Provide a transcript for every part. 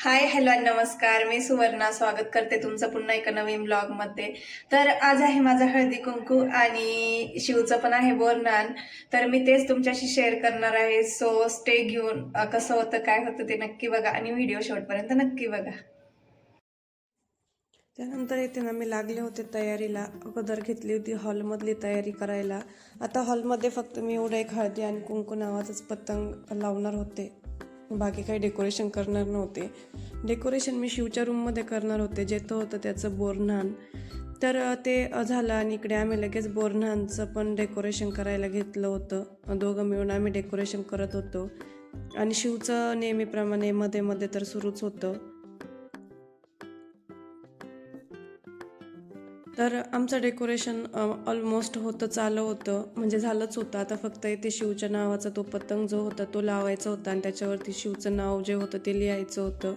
हाय, hello आणि नमस्कार. मी सुवर्णा स्वागत करते तुमचं पुन्हा एका नवीन ब्लॉगमध्ये. तर आज आहे माझा हळदी-कुंकू आणि शिवचं पण आहे बोरन्हाण. तर मी तेच तुमच्याशी शेअर करणार आहे. सो स्टे घेऊन कसं होतं, काय होतं ते नक्की बघा आणि व्हिडिओ शेवटपर्यंत नक्की बघा. त्यानंतर येते ना मी लागले होते तयारीला. अगोदर घेतली होती हॉलमधली तयारी करायला. आता हॉलमध्ये फक्त मी एवढं एक हळदी आणि कुंकू नावाचंच पतंग लावणार होते. बाकी काही डेकोरेशन करणार नव्हते. डेकोरेशन मी शिवच्या रूममध्ये करणार होते, जेथं होतं त्याचं बोरन्हाण. तर ते झालं आणि इकडे आम्ही लगेच बोरन्हाणचं पण डेकोरेशन करायला घेतलं होतं. दोघं मिळून आम्ही डेकोरेशन करत होतो आणि शिवचं नेहमीप्रमाणे मध्ये मध्ये तर सुरूच होतं. तर आमचं डेकोरेशन ऑलमोस्ट होतंच आलं होतं, म्हणजे झालंच होतं. आता फक्त इथे शिवच्या नावाचा तो पतंग जो होता तो लावायचा होता आणि त्याच्यावरती शिवचं नाव जे होतं ते लिहायचं होतं.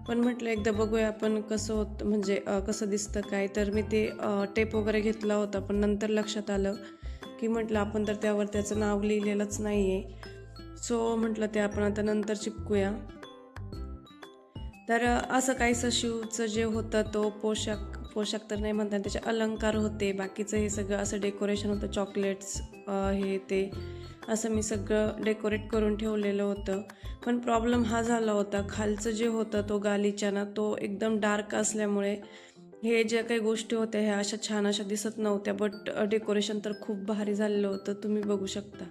पण म्हटलं एकदा बघूया आपण कसं होतं, म्हणजे कसं दिसतं काय. तर मी ते टेप वगैरे घेतला होता, पण नंतर लक्षात आलं की म्हटलं आपण तर त्यावर त्याचं नाव लिहिलेलंच नाही आहे. सो म्हटलं ते आपण आता नंतर चिपकूया. तर असं काहीसं शिवचं जे होतं तो पोशाख पोशाख तर नाही म्हणतात, त्याचे अलंकार होते. बाकीचं हे सगळं असं डेकोरेशन होतं, चॉकलेट्स हे ते असं मी सगळं डेकोरेट करून ठेवलेलं होतं. पण प्रॉब्लेम हा झाला होता, खालचं जे होतं तो गालिचा ना तो एकदम डार्क असल्यामुळे हे ज्या काही गोष्टी होत्या ह्या अशा छान अशा दिसत नव्हत्या. बट डेकोरेशन तर खूप भारी झालेलं होतं, तुम्ही बघू शकता.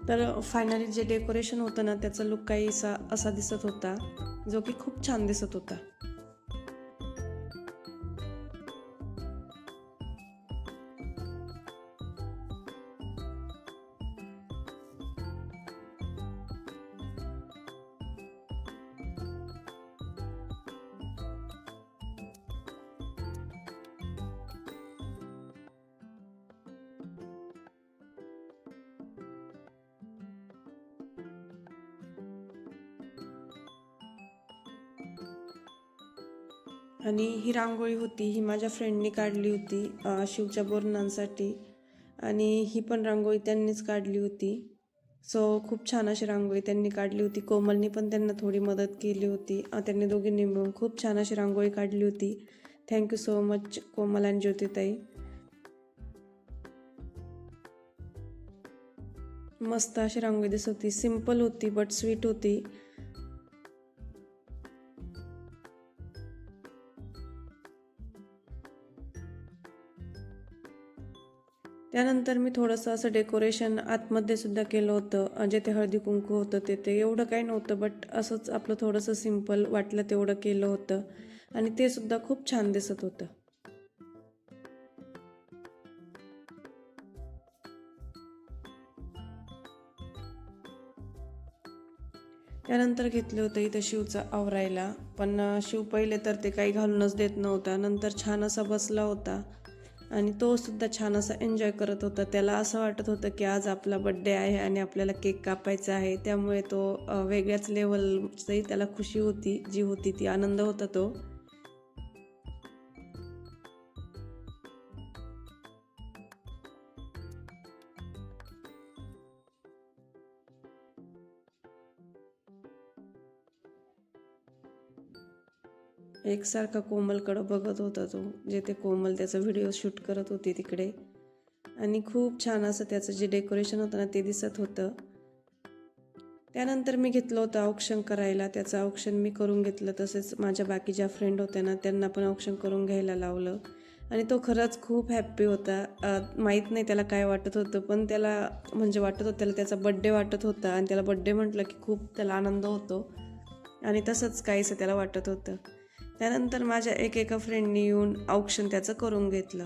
तर फायनली जे डेकोरेशन होतं ना त्याचा लुक काही असा दिसत होता, जो की खूप छान दिसत होता. आणि ही रांगोळी होती, ही माझ्या फ्रेंडनी काढली होती शिवच्या बोरणांसाठी. आणि ही पण रांगोळी त्यांनीच काढली होती. सो खूप छान अशी रांगोळी त्यांनी काढली होती. कोमलनी पण त्यांना थोडी मदत केली होती. त्यांनी दोघींनी मिळून खूप छान अशी रांगोळी काढली होती. थँक्यू सो मच कोमल आणि ज्योतिताई. मस्त अशी रांगोळी दिसत होती, सिम्पल होती बट स्वीट होती. त्यानंतर मी थोडंसं असं डेकोरेशन आतमध्ये सुद्धा केलं होतं. जे ते हळदी कुंकू होतं ते एवढं काही नव्हतं, बट असंच आपलं थोडंसं सिम्पल वाटलं तेवढं केलं होतं आणि ते सुद्धा खूप छान दिसत होतं. त्यानंतर घेतलं होतं इथं शिवचं आवरायला. पण शिव पहिले तर ते काही घालूनच देत नव्हता. नंतर छान असा बसला होता आणि तो सुद्धा छान असा एन्जॉय करत होता. त्याला असं वाटत होतं की आज आपला बड्डे आहे आणि आपल्याला केक कापायचा आहे. त्यामुळे तो वेगळ्याच लेवलची त्याला खुशी होती, जी होती ती आनंद होता तो. एकसारखा कोमलकडं बघत होता तो, जे ते कोमल त्याचा व्हिडिओ शूट करत होती तिकडे. आणि खूप छान असं त्याचं जे डेकोरेशन होतं ना ते दिसत होतं. त्यानंतर मी घेतलं होतं औक्षण करायला. त्याचं औक्षण मी करून घेतलं, तसेच माझ्या बाकी ज्या फ्रेंड होत्या ना त्यांना पण औक्षण करून घ्यायला लावलं. आणि तो खरंच खूप हॅप्पी होता. माहीत नाही त्याला काय वाटत होतं, पण त्याला म्हणजे वाटत होतं त्याला त्याचा बड्डे वाटत होता आणि त्याला बड्डे म्हटलं की खूप त्याला आनंद होतो आणि तसंच काहीसं त्याला वाटत होतं. त्यानंतर माझ्या एका फ्रेंडनी येऊन औक्षण त्याचं करून घेतलं.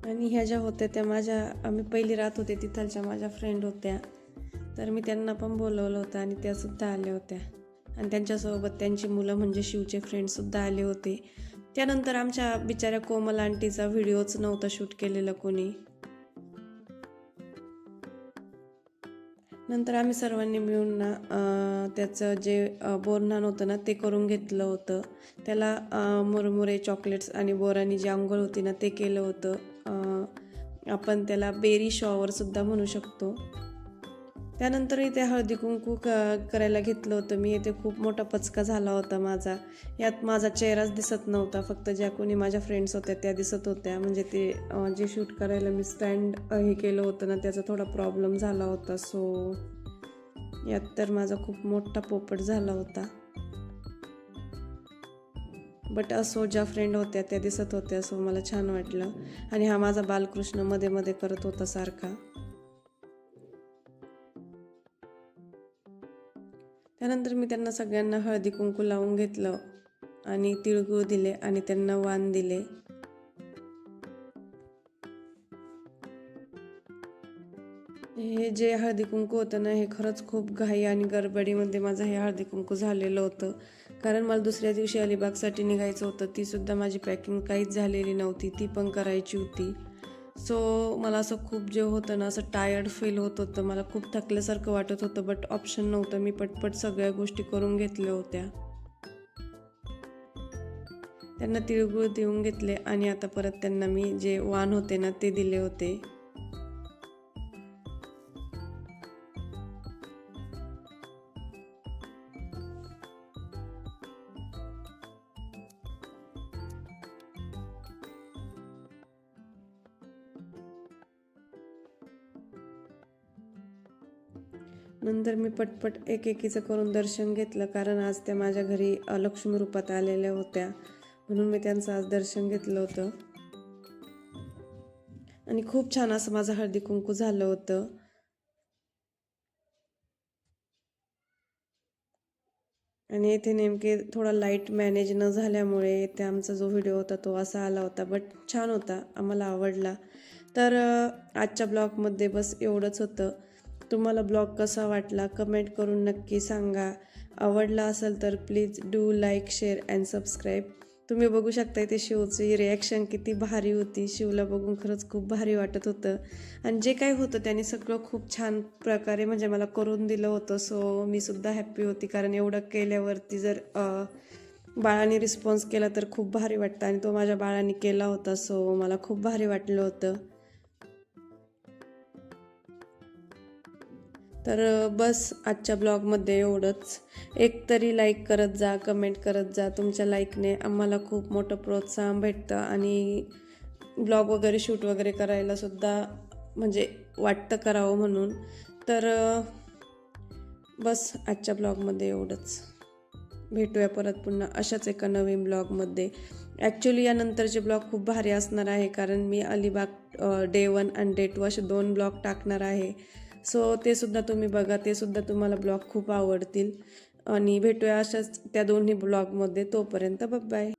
आणि ह्या ज्या होत्या त्या आम्ही पहिली राहत होते तिथलच्या माझ्या फ्रेंड होत्या, तर मी त्यांना पण बोलवलं होतं आणि त्यासुद्धा आल्या होत्या. आणि त्यांच्यासोबत त्यांची मुलं म्हणजे शिवचे फ्रेंडसुद्धा आले होते. त्यानंतर आमच्या बिचाऱ्या कोमल आंटीचा व्हिडिओच नव्हता शूट केलेला कोणी. नंतर आम्ही सर्वांनी मिळून ना त्याचं जे बोरन्हाण होतं ना ते करून घेतलं होतं. त्याला मुरमुरे, चॉकलेट्स आणि बोरानी जी आंघोळ होती ना ते केलं होतं. आपण त्याला बेरी शॉवरसुद्धा म्हणू शकतो. त्यानंतर इथे हळदी कुंकू करायला घेतलं होतं मी. इथे खूप मोठा पचका झाला होता माझा. यात माझा चेहराच दिसत नव्हता, फक्त ज्या कोणी माझ्या फ्रेंड्स होत्या त्या दिसत होत्या. म्हणजे ते जे शूट करायला मी स्टँड हे केलं होतं ना त्याचा थोडा प्रॉब्लेम झाला होता. सो यात तर माझा खूप मोठा पोपट झाला होता. बट असो, ज्या फ्रेंड होत्या त्या दिसत होत्या, सो मला छान वाटलं. आणि हा माझा बालकृष्ण मध्ये मध्ये करत होता सारखा. त्यानंतर मी त्यांना सगळ्यांना हळदी कुंकू लावून घेतलं आणि तिळगुळ दिले आणि त्यांना वाण दिले. हे जे हळदी कुंकू होतं ना हे खरंच खूप घाई आणि गडबडीमध्ये माझं हे हळदी कुंकू झालेलं होतं. कारण मला दुसऱ्या दिवशी अलिबागसाठी निघायचं होतं. तीसुद्धा माझी पॅकिंग काहीच झालेली नव्हती, ती पण करायची होती. सो मला असं खूप जे होतं ना असं टायर्ड फील होत होतं, मला खूप थकल्यासारखं वाटत होतं. बट ऑप्शन नव्हतं, मी पटपट सगळ्या गोष्टी करून घेतल्या होत्या. त्यांना तिळगुळ देऊन घेतले आणि आता परत त्यांना मी जे वाण होते ना ते दिले होते. नंतर मी पटपट एकेकीचं करून दर्शन घेतलं, कारण आज त्या माझ्या घरी लक्ष्मी रूपात आलेल्या होत्या, म्हणून मी त्यांचं आज दर्शन घेतलं होतं. आणि खूप छान असं माझं हळदी कुंकू झालं होतं. आणि येथे नेमके थोडा लाईट मॅनेज न झाल्यामुळे इथे आमचा जो व्हिडिओ होता तो असा आला होता. बट छान होता, आम्हाला आवडला. तर आजच्या ब्लॉगमध्ये बस एवढंच होतं. तुम्हाला ब्लॉग कसा वाटला कमेंट करून नक्की सांगा. आवडला असेल तर please do like, share and subscribe. तुम्ही बघू शकता इथे शिवची रिॲक्शन किती भारी होती. शिवला बघून खरंच खूप भारी वाटत होतं. आणि जे काही होतं त्याने सगळं खूप छान प्रकारे म्हणजे मला करून दिलं होतं. सो मी सुद्धा हॅप्पी होती, कारण एवढं केल्यावरती जर बाळाने रिस्पॉन्स केला तर खूप भारी वाटतं. आणि तो माझ्या बाळाने केला होता, सो मला खूप भारी वाटलं होतं. तर बस आजच्या ब्लॉगमध्ये एवढंच. एक तरी लाईक करत जा, कमेंट करत जा. तुमच्या लाईकने आम्हाला खूप मोठं प्रोत्साहन भेटतं आणि ब्लॉग वगैरे शूट वगैरे करायला सुद्धा म्हणजे वाटतं करावं म्हणून. तर बस आजच्या ब्लॉगमध्ये एवढंच. भेटूया परत पुन्हा अशाच एका नवीन ब्लॉगमध्ये. ॲक्च्युली यानंतरचे ब्लॉग खूप भारी असणार आहे, कारण मी अलिबाग डे 1 आणि डे 2 असे 2 ब्लॉग टाकणार आहे. सो ते सुद्धा तुम्ही बघा, ते सुद्धा तुम्हाला ब्लॉग खूप आवडतील. आणि भेटूया अशाच त्या दोन्ही ब्लॉगमध्ये. तोपर्यंत बाय.